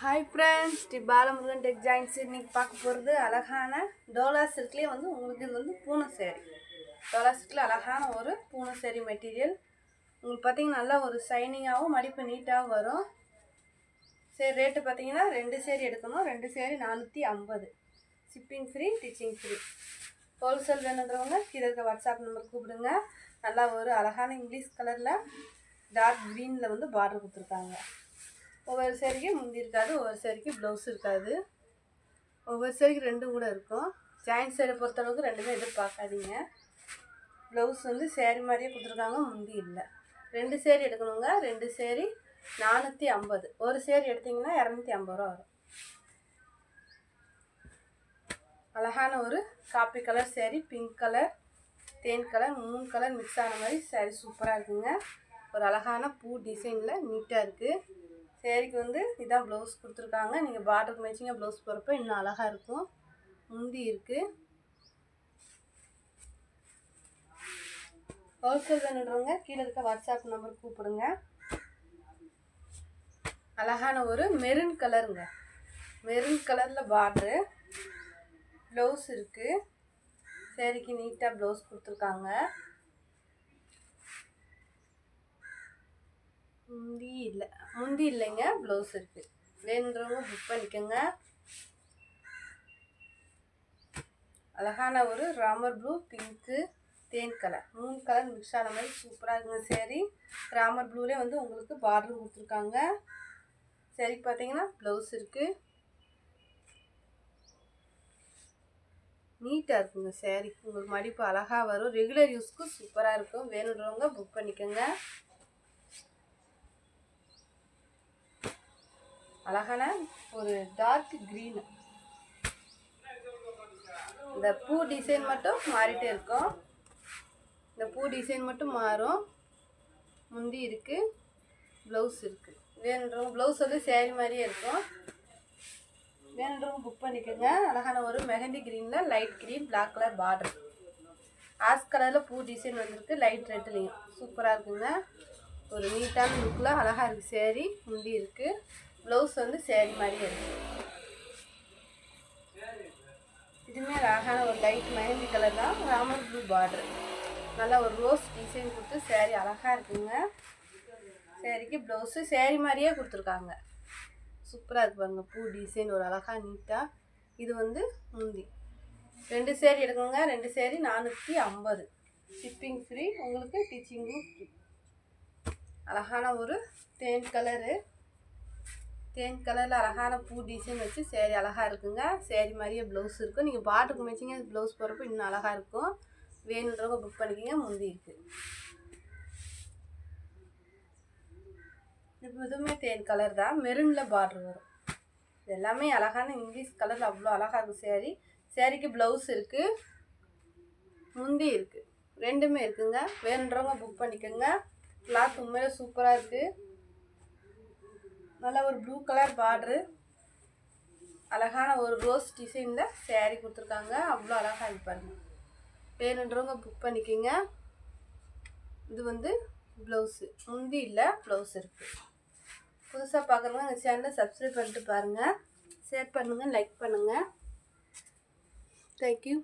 Hi friends, Sri Balamurugan tech joins. இன்றைக்கி பார்க்க போகிறது அழகான டோலா சில்க்லேயே உங்களுக்கு இது பூனை சேரீ. டோலா சில்கில் அழகான ஒரு பூனை சேரீ மெட்டீரியல். உங்களுக்கு பார்த்தீங்கன்னா நல்லா ஒரு ஷைனிங்காகவும் மடிப்பு நீட்டாகவும் வரும். சரி, ரேட்டு பார்த்தீங்கன்னா 2 சேரீ எடுக்கணும். 2 sari 450. Shipping free, stitching free. Wholesale வேணுன்றவங்க கீழே இருக்க வாட்ஸ்அப் நம்பர் கூப்பிடுங்க. நல்லா ஒரு அழகான இங்கிலீஷ் கலரில் டார்க் க்ரீனில் பார்டர் கொடுத்துருக்காங்க. ஒவ்வொரு சேரீக்கு முந்தி இருக்காது, ஒவ்வொரு சேரீக்கு ப்ளவுஸ் இருக்காது, ஒவ்வொரு சேரீக்கு ரெண்டும் கூட இருக்கும். ஜாயின்ட் சேரீ பொறுத்தளவுக்கு ரெண்டுமே எதிர்பார்க்காதீங்க. ப்ளவுஸ் சேரீ மாதிரியே கொடுத்துருக்காங்க, முந்தி இல்லை. 2 சேரீ எடுக்கணுங்க. 2 சேரீ 450. ஒரு சேரீ எடுத்திங்கன்னா 250 ரூபா வரும். அழகான ஒரு coffee colour sari, pink colour, தேன் கலர், 3 கலர் மிக்ஸ் ஆன மாதிரி சேரீ சூப்பராக இருக்குங்க. ஒரு அழகான பூ டிசைனில் நீட்டாக இருக்குது. சேரீக்கு இதான் ப்ளவுஸ் கொடுத்துருக்காங்க. நீங்கள் பார்டருக்கு மேட்சிங்காக ப்ளவுஸ் போகிறப்ப இன்னும் அழகாக இருக்கும். முந்தி இருக்குது. ஹோல்சேல் வேணுன்றவங்க கீழே இருக்க வாட்ஸ்அப் நம்பர் கூப்பிடுங்க. அழகான ஒரு மெரூன் கலருங்க. மெரூன் கலரில் பார்டரு, ப்ளவுஸ் இருக்குது. சேரீக்கு நீட்டாக ப்ளவுஸ் கொடுத்துருக்காங்க. முந்தி இல்லைங்க, ப்ளவுஸ் இருக்குது. வேணுன்றவங்க புக் பண்ணிக்கோங்க. அழகான ஒரு ராமர் ப்ளூ, பிங்க்கு, தேன் கலர், 3 கலர் மிக்ஸ் ஆன மாதிரி சூப்பராக இருக்குங்க சேரீ. ராமர் ப்ளூலேயே உங்களுக்கு பார்டர் கொடுத்துருக்காங்க. சேரீக்கு பார்த்தீங்கன்னா ப்ளவுஸ் இருக்குது. நீட்டாக இருக்குங்க சேரீ. உங்களுக்கு மடிப்பு அழகாக வரும். ரெகுலர் யூஸ்க்கு சூப்பராக இருக்கும். வேணுன்றவங்க புக் பண்ணிக்கோங்க. அழகான ஒரு டார்க் க்ரீனு. இந்த பூ டிசைன் மட்டும் மாறிட்டே இருக்கும். இந்த பூ டிசைன் மட்டும் மாறும். முந்தி இருக்குது, ப்ளவுஸ் இருக்குது. வேணுன்றவங்க ப்ளவுஸ் சேரீ மாதிரியே இருக்கும். வேணுன்றவங்க புக் பண்ணிக்கோங்க. அழகான ஒரு மெஹந்தி க்ரீனில் light green, black colour border, ash கலரில் பூ டிசைன் வந்திருக்கு. லைட் ரெட்லேயும் சூப்பராக இருக்குங்க. ஒரு நீட்டான லுக்கில் அழகாக இருக்குது சேரீ. முந்தி இருக்குது, ப்ளவுஸ் சேரீ மாதிரியே இருக்குது. இதுவுமே அழகான ஒரு லைட் மெஹந்தி கலர் தான். ராமர் ப்ளூ பார்டர், நல்லா ஒரு ரோஸ் டிசைன் கொடுத்து சேரீ அழகாக இருக்குங்க. சேரீக்கு ப்ளவுஸு சேரீ மாதிரியே கொடுத்துருக்காங்க. சூப்பராக இருக்கு பாருங்க. பூ டிசைன் ஒரு அழகாக நீட்டாக. இது முந்தி. 2 சேரீ எடுக்கணுங்க. 2 சேரீ 450. ஷிப்பிங் ஃப்ரீ, உங்களுக்கு ஸ்டிச்சிங்கும் ஃப்ரீ. அழகான ஒரு தேன் கலரு, தேன் கலரில் அழகான பூ டிசைன் வச்சு சேரீ அழகாக இருக்குங்க. சேரீ மாதிரியே ப்ளவுஸ் இருக்கும். நீங்கள் பார்டருக்கு மேட்சிங்க ப்ளவுஸ் போகிறப்ப இன்னும் அழகாக இருக்கும். வேணுன்றவங்க புக் பண்ணிக்கிங்க. முந்தி இருக்குது. இப்போ இதுவுமே தேன் கலர் தான், மெரூனில் பார்டர் வரும். இது எல்லாமே அழகான இங்கிலீஷ் கலரில் அவ்வளோ அழகாக இருக்கும் சேரீ. சேரீக்கு ப்ளவுஸ் இருக்குது, முந்தி இருக்குது, ரெண்டுமே இருக்குங்க. வேணுன்றவங்க புக் பண்ணிக்கோங்க. கிளாத் உண்மையிலே சூப்பராக இருக்குது. நல்ல ஒரு ப்ளூ கலர் பார்டரு, அழகான ஒரு ரோஸ் டிசைனில் சேரீ கொடுத்துருக்காங்க. அவ்வளோ அழகாக இருப்பாருங்க. வேணுன்றவங்க புக் பண்ணிக்கிங்க. இது ப்ளவுஸு, முந்தி இல்லை, ப்ளவுஸ் இருக்குது. புதுசாக பார்க்குறவங்க எங்கள் சேனலை சப்ஸ்கிரைப் பண்ணிட்டு பாருங்கள். ஷேர் பண்ணுங்கள், லைக் பண்ணுங்கள். தேங்க்யூ.